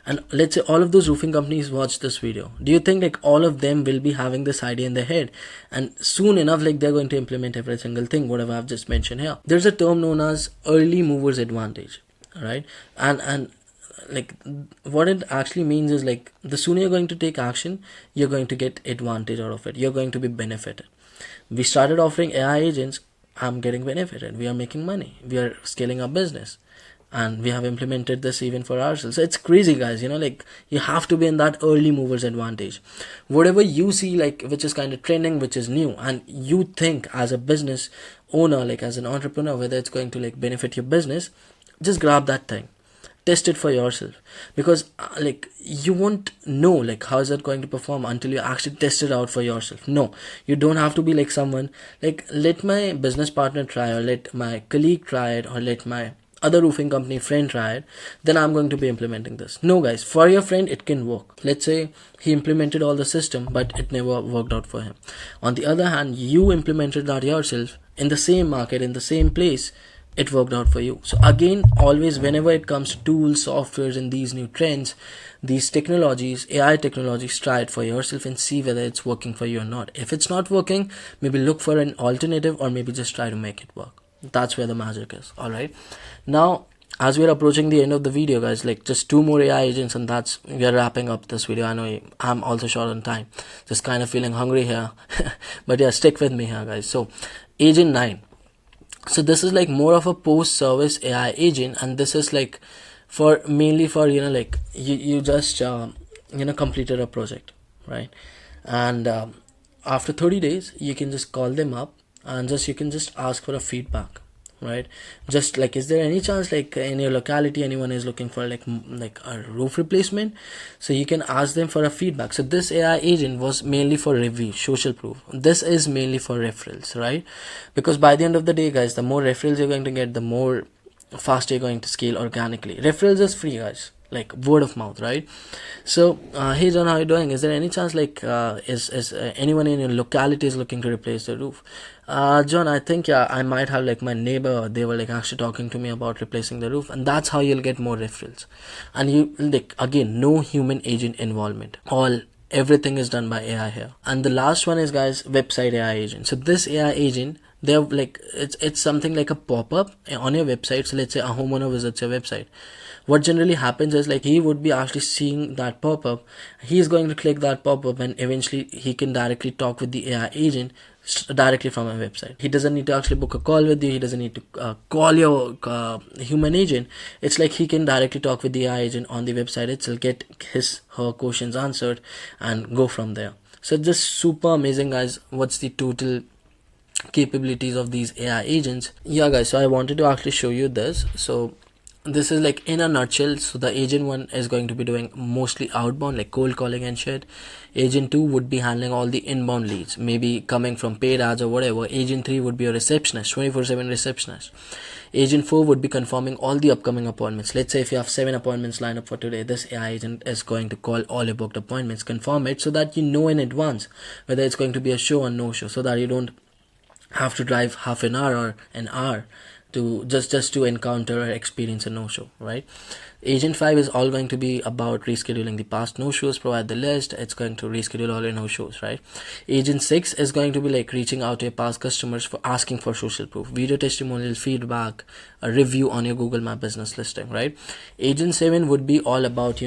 And let's say all of those roofing companies watch this video. Do you think like all of them will be having this idea in their head, and soon enough like they're going to implement every single thing whatever I've just mentioned here? There's a term known as early movers advantage, right? And like what it actually means is like the sooner you're going to take action, you're going to get advantage out of it, you're going to be benefited. We started offering AI agents, I'm getting benefited, we are making money, we are scaling our business, and we have implemented this even for ourselves. So it's crazy, guys, like you have to be in that early movers advantage. Whatever you see like which is kind of trending, which is new, and you think as a business owner, like as an entrepreneur, whether it's going to like benefit your business, just grab that thing, test it for yourself. Because like you won't know like how is it going to perform until you actually test it out for yourself. No, you don't have to be like someone like, let my business partner try, or let my colleague try it, or let my other roofing company friend try it, then I'm going to be implementing this. No, guys, for your friend it can work. Let's say he implemented all the system but it never worked out for him. On the other hand, you implemented that yourself in the same market, in the same place, it worked out for you. So again, always whenever it comes to tools, softwares, and these new trends, these technologies, AI technologies, try it for yourself and see whether it's working for you or not. If it's not working, maybe look for an alternative, or maybe just try to make it work. That's where the magic is. All right, now as we're approaching the end of the video, guys, like just 2 more AI agents and that's we are wrapping up this video. I know I'm also short on time, just kind of feeling hungry here but yeah, stick with me here, guys. So agent 9, so this is like more of a post-service AI agent, and this is like for mainly for like you just completed a project, right? And after 30 days you can just call them up and you can just ask for a feedback, right? Just like, is there any chance like in your locality anyone is looking for like a roof replacement? So you can ask them for a feedback. So this AI agent was mainly for review, social proof. This is mainly for referrals, right? Because by the end of the day, guys, the more referrals you're going to get, the more faster you're going to scale organically. Referrals is free, guys, like word of mouth, right? So hey John, how are you doing? Is there any chance like is anyone in your locality is looking to replace the roof? John, I think yeah, I might have like my neighbor, they were like actually talking to me about replacing the roof. And that's how you'll get more referrals. And you like, again, no human agent involvement, everything is done by AI here. And the last one is, guys, website AI agent. So this AI agent, they're like, it's something like a pop-up on your website. So let's say a homeowner visits your website, what generally happens is like he would be actually seeing that pop-up, he's going to click that pop-up, and eventually he can directly talk with the AI agent directly from a website. He doesn't need to actually book a call with you, he doesn't need to call your human agent. It's like he can directly talk with the AI agent on the website itself, get her questions answered, and go from there. So just super amazing, guys. What's the total capabilities of these AI agents? Yeah, guys, so I wanted to actually show you this. So this is like in a nutshell. So the agent 1 is going to be doing mostly outbound, like cold calling and shit. Agent 2 would be handling all the inbound leads, maybe coming from paid ads or whatever. Agent 3 would be a receptionist, 24/7 receptionist. Agent 4 would be confirming all the upcoming appointments. Let's say if you have 7 appointments lined up for today, this AI agent is going to call all your booked appointments, confirm it, so that you know in advance whether it's going to be a show or no show, so that you don't have to drive half an hour or an hour to just to encounter or experience a no-show, right? Agent 5 is all going to be about rescheduling the past no-shows, provide the list, it's going to reschedule all your no-shows, right? Agent 6 is going to be like reaching out to your past customers for asking for social proof, video testimonial, feedback, a review on your Google My Business listing, right? Agent 7 would be all about,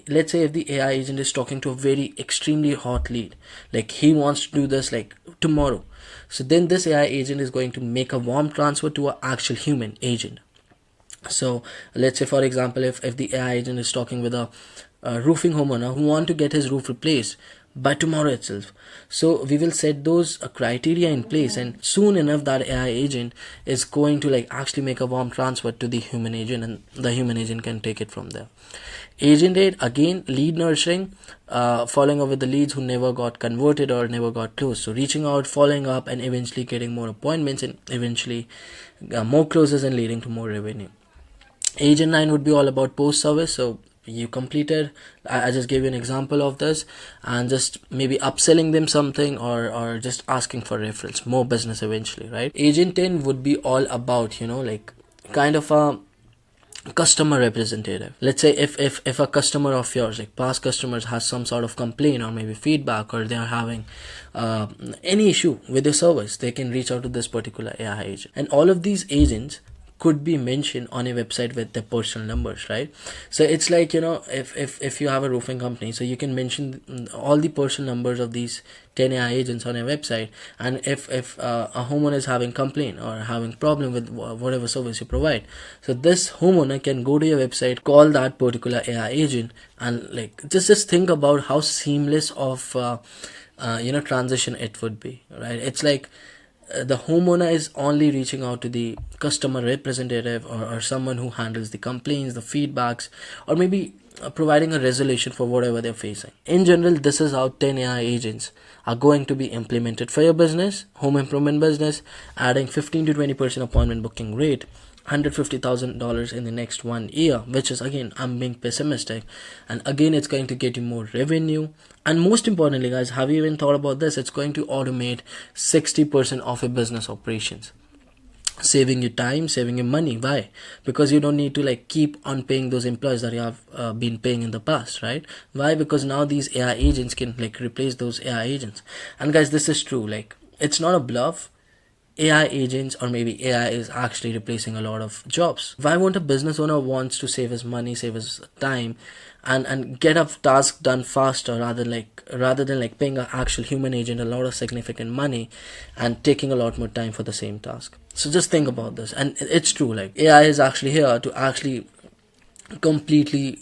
let's say if the AI agent is talking to a very extremely hot lead, like he wants to do this like tomorrow, so then this AI agent is going to make a warm transfer to an actual human agent. So let's say, for example, if the AI agent is talking with a roofing homeowner who want to get his roof replaced by tomorrow itself, so we will set those criteria in place, and soon enough that AI agent is going to like actually make a warm transfer to the human agent, and the human agent can take it from there. Agent 8, again, lead nurturing, following up with the leads who never got converted or never got closed. So reaching out, following up, and eventually getting more appointments, and eventually more closes and leading to more revenue. Agent 9 would be all about post service. So you completed, I just gave you an example of this, and just maybe upselling them something, or just asking for referrals, more business eventually, right? Agent 10 would be all about, like kind of a customer representative. Let's say if a customer of yours, like past customers, has some sort of complaint or maybe feedback, or they are having any issue with your service, they can reach out to this particular AI agent. And all of these agents could be mentioned on a website with their personal numbers, right? So it's like, if you have a roofing company, so you can mention all the personal numbers of these 10 AI agents on a website. And if a homeowner is having complaint or having problem with whatever service you provide, so this homeowner can go to your website, call that particular AI agent, and like just think about how seamless of transition it would be, right? It's like the homeowner is only reaching out to the customer representative, or someone who handles the complaints, the feedbacks, or maybe providing a resolution for whatever they're facing. In general, this is how 10 AI agents are going to be implemented for your business, home improvement business, adding 15 to 20% appointment booking rate, $150,000 in the next 1 year, which is, again, I'm being pessimistic, and again, it's going to get you more revenue. And most importantly, guys, have you even thought about this? It's going to automate 60% of your business operations, saving you time, saving you money. Why? Because you don't need to like keep on paying those employees that you have been paying in the past, right? Why? Because now these AI agents can like replace those AI agents. And guys, this is true. Like, it's not a bluff. AI agents, or maybe AI, is actually replacing a lot of jobs. Why won't a business owner wants to save his money, save his time, and get a task done faster, rather than like paying an actual human agent a lot of significant money and taking a lot more time for the same task? So just think about this. And it's true, like AI is actually here to actually completely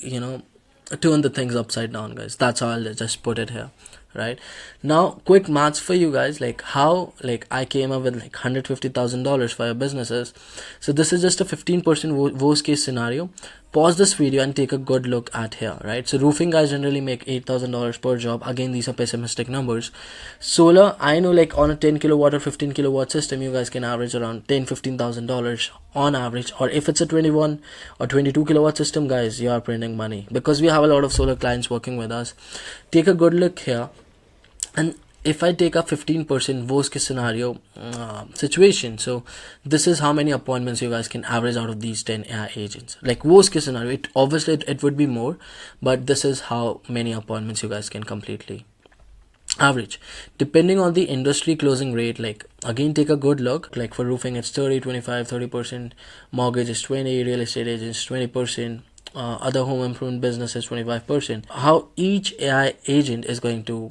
turn the things upside down, guys. That's how I'll just put it here. Right now, quick maths for you guys, like how like I came up with like $150,000 for your businesses. So this is just a 15% worst case scenario. Pause this video and take a good look at here, right? So roofing guys generally make $8,000 per job. Again, these are pessimistic numbers. Solar, I know, like on a 10 kilowatt or 15 kilowatt system, you guys can average around $10,000-15,000 on average. Or if it's a 21 or 22 kilowatt system, guys, you are printing money, because we have a lot of solar clients working with us. Take a good look here. And if I take a 15% worst case scenario situation, so this is how many appointments you guys can average out of these 10 AI agents. Like worst case scenario, it would be more, but this is how many appointments you guys can completely average, depending on the industry closing rate. Like again, take a good look. Like for roofing, it's 30, 25, 30%. Mortgage is 20, real estate agents 20%. Other home improvement businesses 25%. How each AI agent is going to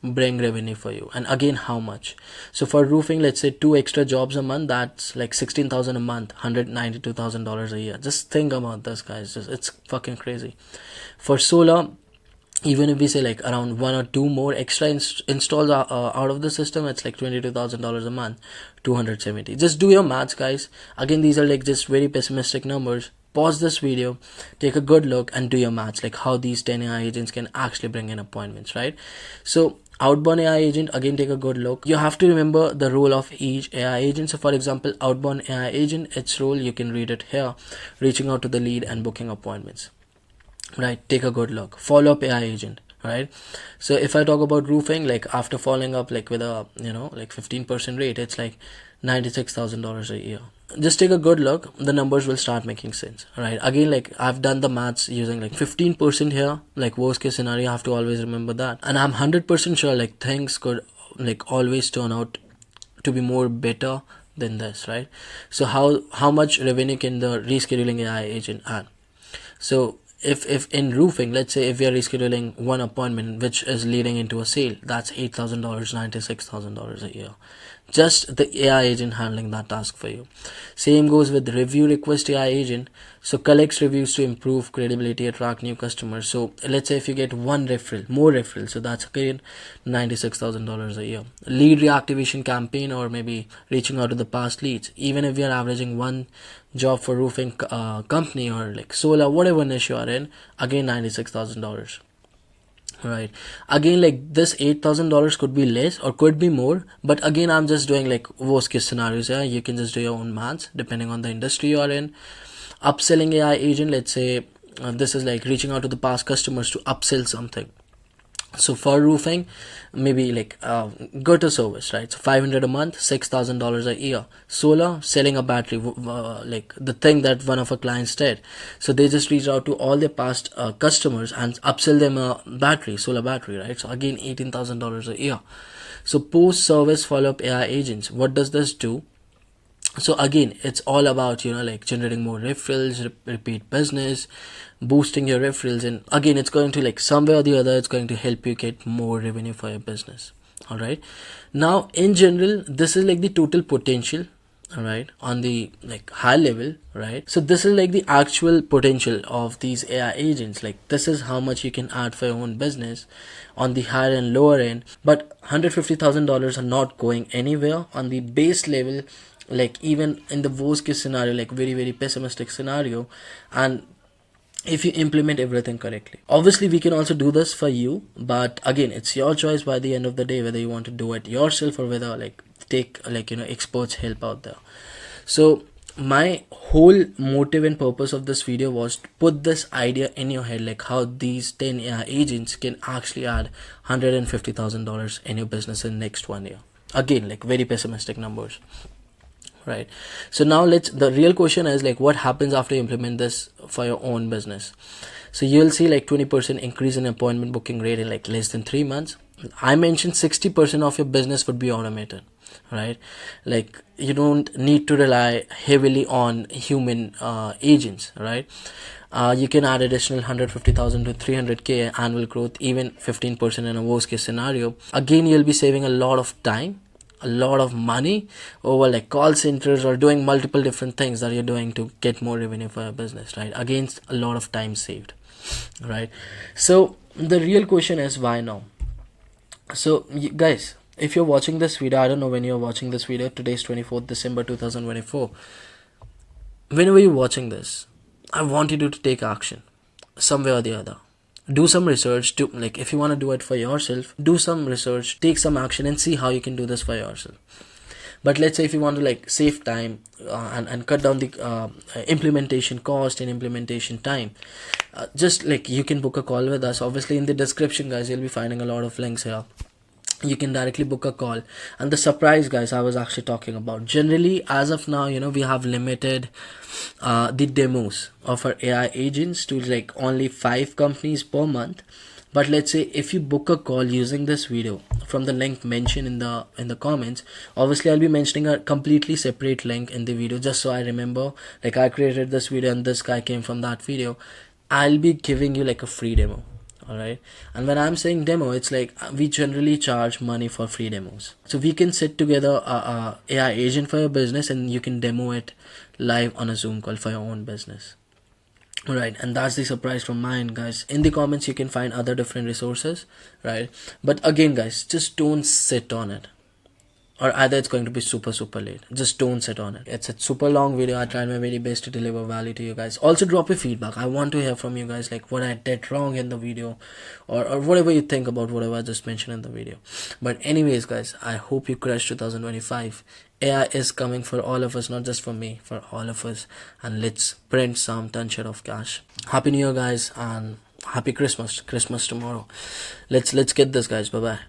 bring revenue for you, and again, how much. So for roofing, let's say 2 extra jobs a month, that's like 16,000 a month, $192,000 a year. Just think about this, guys. It's fucking crazy. For solar, even if we say like around 1 or 2 more extra installs out of the system, it's like $22,000 a month, 270. Just do your maths, guys. Again, these are like just very pessimistic numbers. Pause this video, take a good look, and do your maths, like how these 10 AI agents can actually bring in appointments, right? So outbound AI agent, again, take a good look. You have to remember the role of each AI agent. So for example, outbound AI agent, its role, you can read it here: reaching out to the lead and booking appointments, right? Take a good look. Follow up AI agent, right? So if I talk about roofing, like after following up like with a like 15% rate, it's like $96,000 a year. Just take a good look, the numbers will start making sense, right? Again, like I've done the maths using like 15% here, like worst case scenario. You have to always remember that, and I'm 100% sure like things could like always turn out to be more better than this, right? So how much revenue can the rescheduling AI agent add? So if in roofing, let's say if we are rescheduling one appointment which is leading into a sale, that's $8,000, $96,000 a year. Just the AI agent handling that task for you. Same goes with review request AI agent. So collects reviews to improve credibility, attract new customers. So let's say if you get one referral, more referrals, so that's again $96,000 a year. Lead reactivation campaign, or maybe reaching out to the past leads. Even if you're averaging one job for roofing company or like solar, whatever niche you are in, again $96,000. Right. Again, like this $8,000 could be less or could be more, but again, I'm just doing like worst case scenarios. Yeah, you can just do your own maths depending on the industry you are in. Upselling AI agent, let's say this is like reaching out to the past customers to upsell something. So for roofing, maybe like gutter service, right? So 500 a month, $6,000 a year. Solar, selling a battery, like the thing that one of our clients did. So they just reached out to all their past customers and upsell them a battery, solar battery, right? So again, $18,000 a year. So post service follow up AI agents, what does this do? So again, it's all about, like generating more referrals, repeat business, boosting your referrals, and again, it's going to like somewhere or the other, it's going to help you get more revenue for your business. All right. Now, in general, this is like the total potential. All right, on the like high level, right? So this is like the actual potential of these AI agents. Like this is how much you can add for your own business on the higher and lower end. But $150,000 are not going anywhere on the base level. Like even in the worst case scenario, like very very pessimistic scenario, and if you implement everything correctly, obviously we can also do this for you, but again, it's your choice by the end of the day whether you want to do it yourself or whether like take like experts help out there. So my whole motive and purpose of this video was to put this idea in your head, like how these 10 AI agents can actually add $150,000 in your business in next 1 year. Again, like very pessimistic numbers. Right. So now the real question is like what happens after you implement this for your own business. So you'll see like 20% increase in appointment booking rate in like less than 3 months. I mentioned 60% of your business would be automated, right? Like you don't need to rely heavily on human agents, right? You can add additional 150,000 to 300k annual growth, even 15% in a worst case scenario. Again, you'll be saving a lot of time, a lot of money over like call centers or doing multiple different things that you're doing to get more revenue for your business, right? Against a lot of time saved, right? So the real question is why now? So guys, if you're watching this video, I don't know when you're watching this video, today's 24th December 2024. Whenever you're watching this, I want you to take action somewhere or the other. Do some research to like if you want to do it for yourself, do some research, take some action and see how you can do this for yourself. But let's say if you want to like save time and cut down the implementation cost and implementation time, just like you can book a call with us. Obviously in the description, guys, you'll be finding a lot of links here. You can directly book a call. And the surprise, guys, I was actually talking about, generally as of now, we have limited the demos of our AI agents to like only 5 companies per month. But let's say if you book a call using this video from the link mentioned in the comments, obviously I'll be mentioning a completely separate link in the video just so I remember, like I created this video and this guy came from that video. I'll be giving you like a free demo. All right. And when I'm saying demo, it's like we generally charge money for free demos. So we can sit together a AI agent for your business and you can demo it live on a Zoom call for your own business. All right. And that's the surprise from mine, guys. In the comments, you can find other different resources, right? But again, guys, just don't sit on it. Or either it's going to be super late. Just don't sit on it. It's a super long video. I tried my very best to deliver value to you guys. Also drop your feedback. I want to hear from you guys, like what I did wrong in the video, or whatever you think about whatever I just mentioned in the video. But anyways, guys, I hope you crush 2025. AI is coming for all of us, not just for me, for all of us. And let's print some ton shit of cash. Happy New Year, guys, and happy Christmas tomorrow. Let's get this, guys. Bye bye.